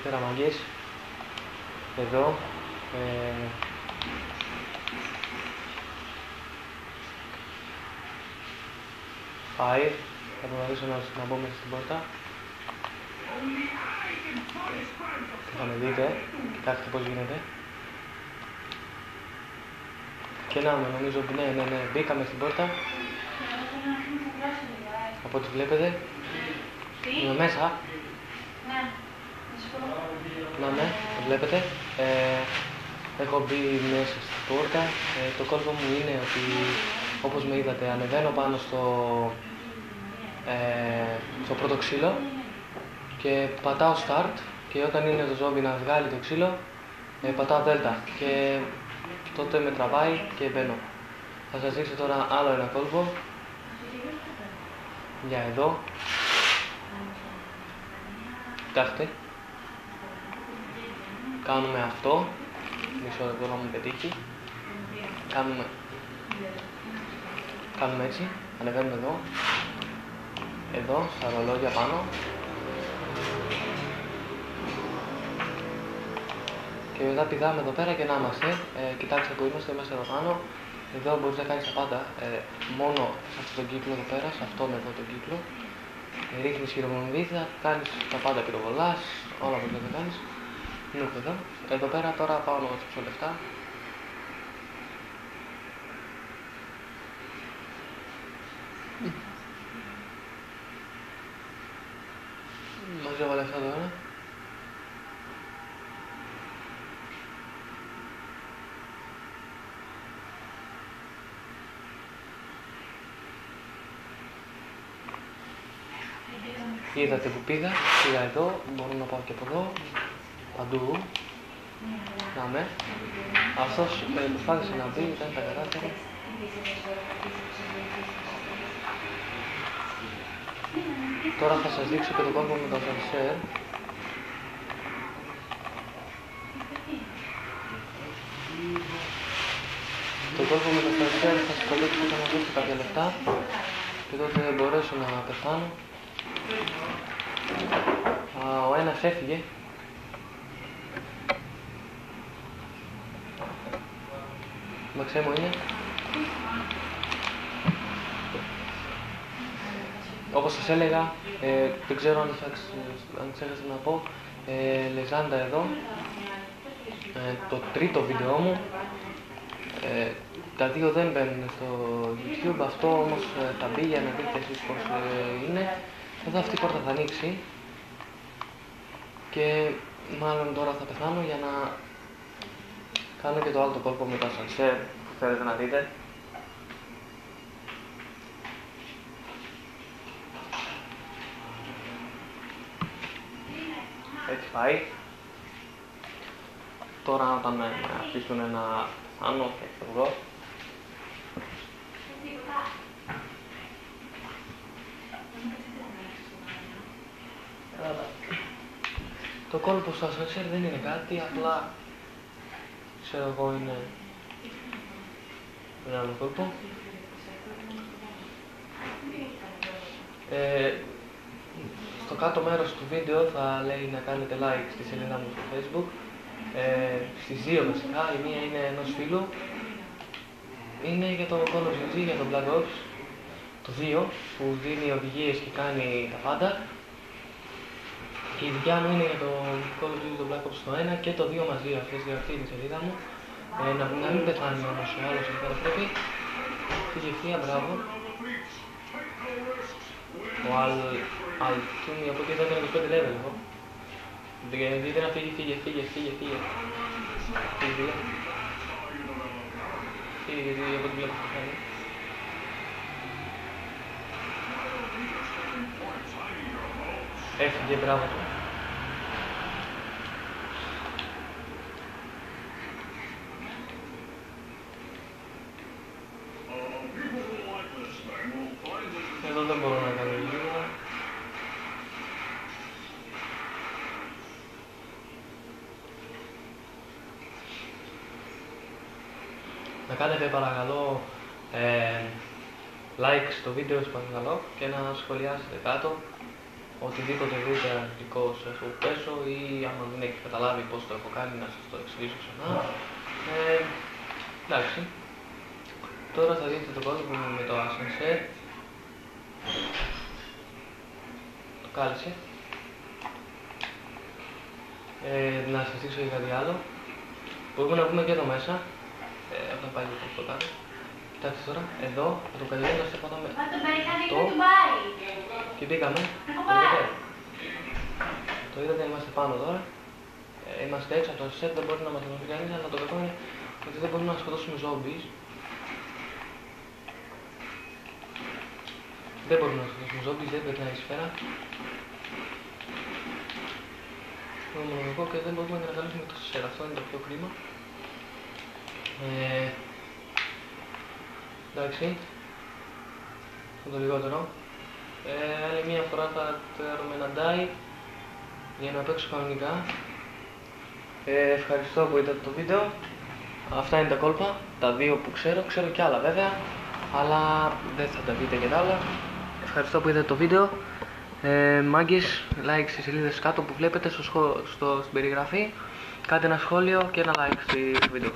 Καλησπέρα μάγκες. Εδώ. Πάει. Θα προσπαθήσω να μπω μέσα στην πόρτα. Θα με δείτε. Κοιτάξτε πώς γίνεται. Και να με νομίζω ότι ναι, μπήκαμε στην πόρτα. Από ό,τι βλέπετε. Είμαι μέσα. Να ναι, το βλέπετε. Έχω μπει μέσα στην πόρτα. Το κόλπο μου είναι ότι, όπως με είδατε, ανεβαίνω πάνω στο πρώτο ξύλο και πατάω start, και όταν είναι το ζόμπι να βγάλει το ξύλο, πατάω δέλτα και τότε με τραβάει και μπαίνω. Θα σας δείξω τώρα άλλο ένα κόλπο. Για εδώ. Κοιτάξτε. Κάνουμε αυτό. Μισό λεπτό να μου πετύχει. Κάνουμε έτσι. Ανεβαίνουμε εδώ. Εδώ, στα ρολόγια πάνω. Και μετά πηδάμε εδώ πέρα και να είμαστε. Κοιτάξτε που είμαστε μέσα εδώ πάνω. Εδώ μπορείς να κάνεις τα πάντα. Μόνο σε αυτόν τον κύκλο εδώ πέρα, σε αυτόν εδώ τον κύκλο. Ρίχνεις χειρομονδίδα, κάνεις τα πάντα, πυροβολάς, όλα που δεν κάνεις. Νουκ εδώ. Εδώ πέρα τώρα πάω να δώσω λεφτά. Μαζεύω λεφτά τώρα. Είδατε που πήγα εδώ, μπορώ να πάω και από εδώ, παντού. Να με. Αυτός προσπάθησε να μπει, δεν τα κατάφερε. Τώρα θα σας δείξω και το κόλπο με το ασανσέρ. Το κόλπο με το ασανσέρ θα σας το δείξω και να δώσω κάποια λεφτά και τότε δεν μπορέσω να πεθάνω. Ο ένας έφυγε. Μαξέ μου είναι. Όπως σας έλεγα, δεν ξέρω αν ξέχασα να πω, Λεζάντα εδώ, το τρίτο βίντεό μου. Τα δύο δεν μπαίνουν στο YouTube, αυτό όμως θα μπει για να δείτε εσείς πώς είναι. Εδώ αυτή η πόρτα θα ανοίξει και μάλλον τώρα θα πεθάνω για να κάνω και το άλλο το κόλπο με το ασανσέρ που θέλετε να δείτε. Έτσι πάει. Τώρα όταν με αφήσουν να πεθάνω θα φεύγω. Το κόλπο στο ασανσέρ δεν είναι κάτι, απλά ξέρω εγώ είναι ένα άλλο κόλπο. Στο κάτω μέρος του βίντεο θα λέει να κάνετε like στη σελίδα μου στο Facebook. Στις δύο βασικά, η μία είναι ενός φίλου, είναι για το Call of Duty, για το Black Ops, το 2 που δίνει οδηγίες και κάνει τα πάντα. Και η δικιά μου είναι για το Call of Duty, το Black Ops το 1 και το 2 μαζί, αυτές για αυτή τη σελίδα μου. Να μην πεθάνει όμως ο άλλος εκεί πέρα πρέπει. Φύγε ευθεία, μπράβο. Ο Αλτούμι από εκεί εδώ είναι 25 level εγώ. Δείτε να φύγει, φύγε. Φύγε, γιατί από ό,τι βλέπω τι κάνει. Έφυγε, μπράβο του. Εδώ δεν μπορώ να κάνω λίγο. Να κάνετε παρακαλώ like στο βίντεο, παρακαλώ, και να σχολιάσετε κάτω. οτιδήποτε δείτε αρνητικό σε αυτό που πέσω ή άμα δεν έχει καταλάβει πώς το έχω κάνει να σας το εξηγήσω ξανά. Εντάξει. Τώρα θα δείτε το κόλπο μου με το ascenseur. Το κάλυψε. Να σας δείξω για κάτι άλλο. Μπορούμε να βγούμε και εδώ μέσα, όταν πάει το κάτω. Κοιτάξτε τώρα, εδώ, θα το κατεβαίνω σε πάνω με αυτό και μπήκαμε. Το είδατε, είμαστε πάνω τώρα. Είμαστε έξω από το set, δεν μπορεί να μας γνωρίζει κανείς, αλλά το κακό είναι ότι δεν μπορούμε να σκοτώσουμε zombies. Δεν μπορούμε να σκοτώσουμε zombies, δεν περνάει η σφαίρα. Το μοναδικό και δεν μπορούμε να καλύψουμε το set, αυτό είναι το πιο κρίμα. Εντάξει, αυτό το λιγότερο. Άλλη μία φορά θα έρθουμε ένα die για να παίξω κανονικά. Ευχαριστώ που είδατε το βίντεο. Αυτά είναι τα κόλπα, τα δύο που ξέρω κι άλλα βέβαια, αλλά δεν θα τα δείτε και τα άλλα. Ευχαριστώ που είδατε το βίντεο. Μάγκες, like στις σελίδες κάτω που βλέπετε στην περιγραφή. Κάντε ένα σχόλιο και ένα like στο βίντεο.